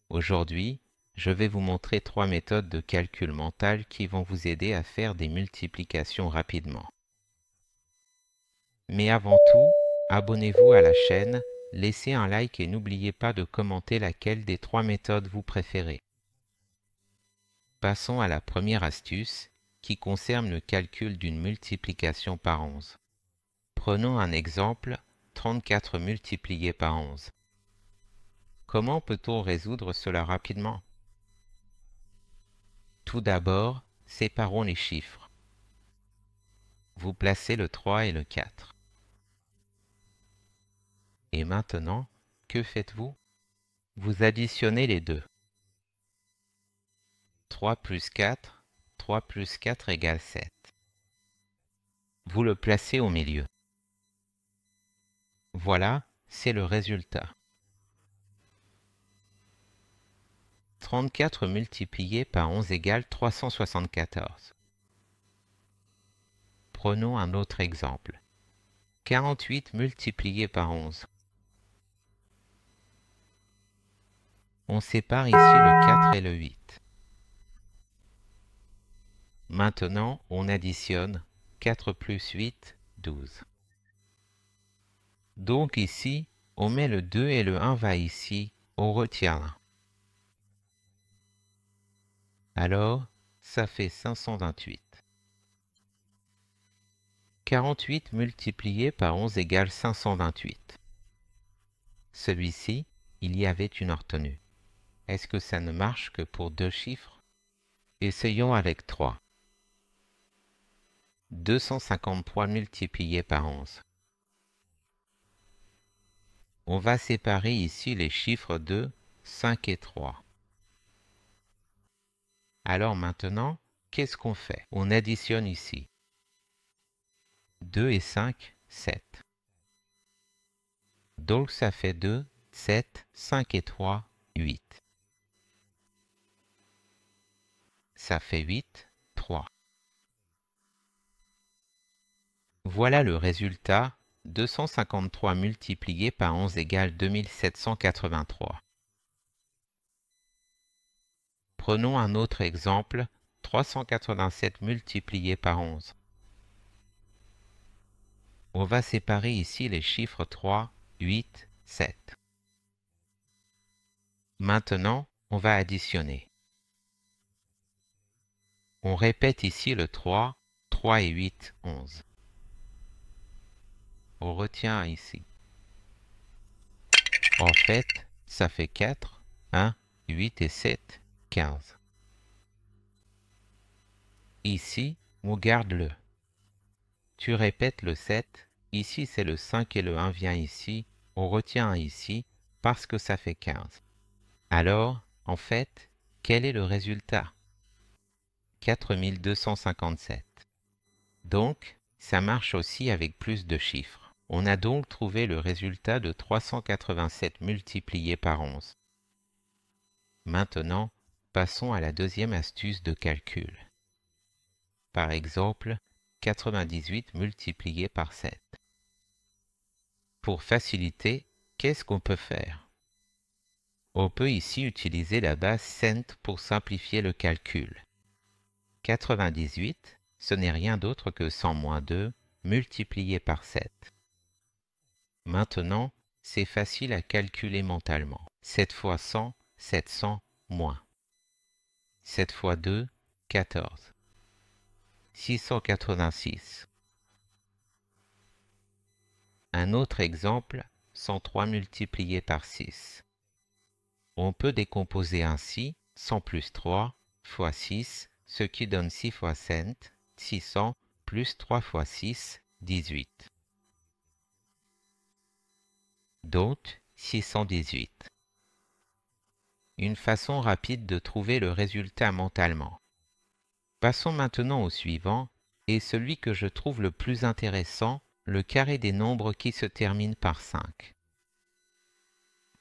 Aujourd'hui, je vais vous montrer 3 méthodes de calcul mental qui vont vous aider à faire des multiplications rapidement. Mais avant tout, abonnez-vous à la chaîne, laissez un like et n'oubliez pas de commenter laquelle des 3 méthodes vous préférez. Passons à la première astuce qui concerne le calcul d'une multiplication par 11. Prenons un exemple, 34 multiplié par 11. Comment peut-on résoudre cela rapidement? Tout d'abord, séparons les chiffres. Vous placez le 3 et le 4. Et maintenant, que faites-vous? Vous additionnez les deux. 3 plus 4, 3 plus 4 égale 7. Vous le placez au milieu. Voilà, c'est le résultat. 34 multiplié par 11 égale 374. Prenons un autre exemple. 48 multiplié par 11. On sépare ici le 4 et le 8. Maintenant, on additionne 4 plus 8, 12. Donc ici, on met le 2 et le 1 va ici, on retient l'1. Alors, ça fait 528. 48 multiplié par 11 égale 528. Celui-ci, il y avait une retenue. Est-ce que ça ne marche que pour 2 chiffres? Essayons avec 3. 253 multiplié par 11. On va séparer ici les chiffres de 5 et 3. Alors maintenant, qu'est-ce qu'on fait? On additionne ici. 2 et 5, 7. Donc ça fait 2, 7, 5 et 3, 8. Ça fait 8, 3. Voilà le résultat, 253 multiplié par 11 égale 2783. Prenons un autre exemple, 387 multiplié par 11. On va séparer ici les chiffres 3, 8, 7. Maintenant, on va additionner. On répète ici le 3, 3 et 8, 11. On retient ici. En fait, ça fait 4, 1, 8 et 7, 15. Ici, on garde le. Tu répètes le 7, ici c'est le 5 et le 1 vient ici, on retient ici parce que ça fait 15. Alors, en fait, quel est le résultat? 4257. Donc, ça marche aussi avec plus de chiffres. On a donc trouvé le résultat de 387 multiplié par 11. Maintenant, passons à la deuxième astuce de calcul. Par exemple, 98 multiplié par 7. Pour faciliter, qu'est-ce qu'on peut faire? On peut ici utiliser la base cent pour simplifier le calcul. 98, ce n'est rien d'autre que 100 moins 2 multiplié par 7. Maintenant, c'est facile à calculer mentalement. 7 fois 100, 700 moins. 7 fois 2, 14. 686. Un autre exemple, 103 multiplié par 6. On peut décomposer ainsi 100 plus 3 fois 6, ce qui donne 6 fois cent, 600 plus 3 fois 6, 18. Donc, 618. Une façon rapide de trouver le résultat mentalement. Passons maintenant au suivant, et celui que je trouve le plus intéressant, le carré des nombres qui se terminent par 5.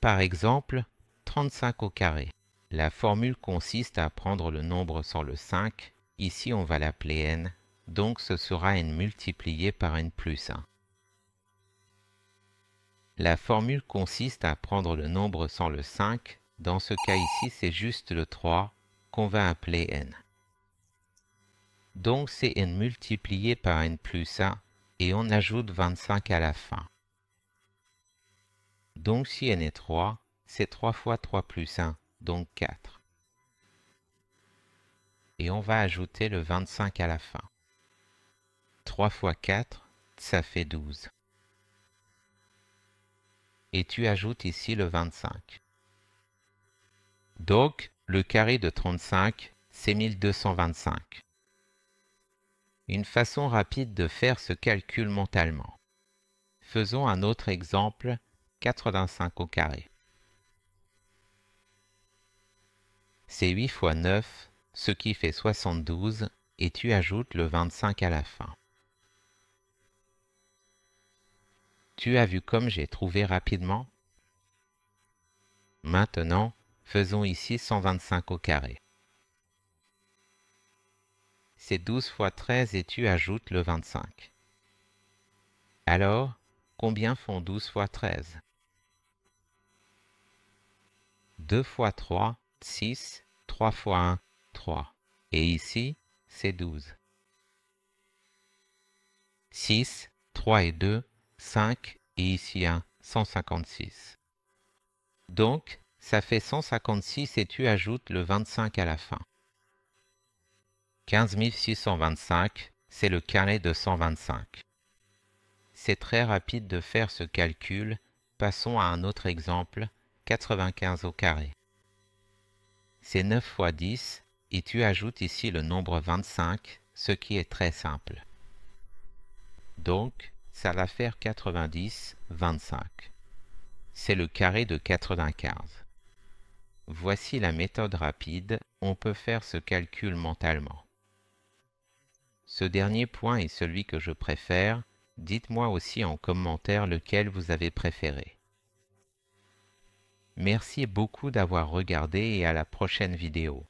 Par exemple, 35 au carré. La formule consiste à prendre le nombre sans le 5, ici on va l'appeler n, donc ce sera n multiplié par n plus 1. La formule consiste à prendre le nombre sans le 5, Dans ce cas ici, c'est juste le 3 qu'on va appeler n. Donc c'est n multiplié par n plus 1 et on ajoute 25 à la fin. Donc si n est 3, c'est 3 fois 3 plus 1, donc 4. Et on va ajouter le 25 à la fin. 3 fois 4, ça fait 12. Et tu ajoutes ici le 25. Donc, le carré de 35, c'est 1225. Une façon rapide de faire ce calcul mentalement. Faisons un autre exemple, 85 au carré. C'est 8 fois 9, ce qui fait 72, et tu ajoutes le 25 à la fin. Tu as vu comme j'ai trouvé rapidement? Maintenant, faisons ici 125 au carré. C'est 12 fois 13 et tu ajoutes le 25. Alors, combien font 12 fois 13? 2 fois 3, 6, 3 fois 1, 3. Et ici, c'est 12. 6, 3 et 2, 5, et ici 1, 156. Donc, ça fait 156 et tu ajoutes le 25 à la fin. 15 625, c'est le carré de 125. C'est très rapide de faire ce calcul. Passons à un autre exemple, 95 au carré. C'est 9 fois 10 et tu ajoutes ici le nombre 25, ce qui est très simple. Donc, ça va faire 90, 25. C'est le carré de 95. Voici la méthode rapide, on peut faire ce calcul mentalement. Ce dernier point est celui que je préfère. Dites-moi aussi en commentaire lequel vous avez préféré. Merci beaucoup d'avoir regardé et à la prochaine vidéo.